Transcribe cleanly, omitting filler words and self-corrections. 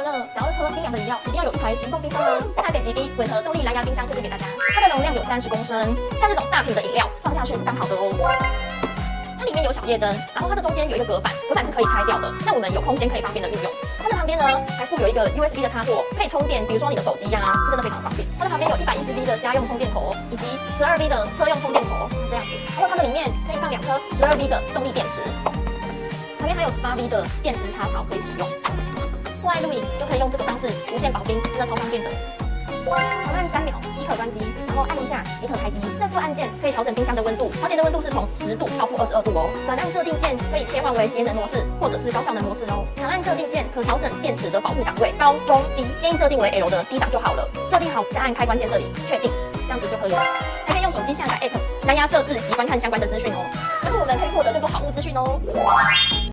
了，想要喝冰凉的饮料，一定要有一台行动冰箱哦。这台北极冰混合动力蓝牙冰箱推荐给大家，它的容量有30公升，像这种大瓶的饮料放下去是刚好的哦。它里面有小夜灯，然后它的中间有一个隔板，隔板是可以拆掉的，让我们有空间可以方便的运用。它的旁边呢还附有一个 USB 的插座，可以充电，比如说你的手机呀，这真的非常方便。它的旁边有110V的家用充电头，以及12V 的车用充电头，这样子。还有它的里面可以放2颗12V 的动力电池，旁边还有18V 的电池插槽可以使用。户外露营就可以用这个方式无限保冰，真的超方便的。长按3秒即可关机，然后按一下即可开机。正负按键可以调整冰箱的温度，调节的温度是从10度到-22度哦。短按设定键可以切换为节能模式或者是高效能模式哦。长按设定键可调整电池的保护档位，高、中、低，建议设定为 L 的低档就好了。设定好再按开关键这里确定，这样子就可以了。还可以用手机下载 App 蓝牙设置及观看相关的资讯哦，帮助我们可以获得更多好物资讯哦。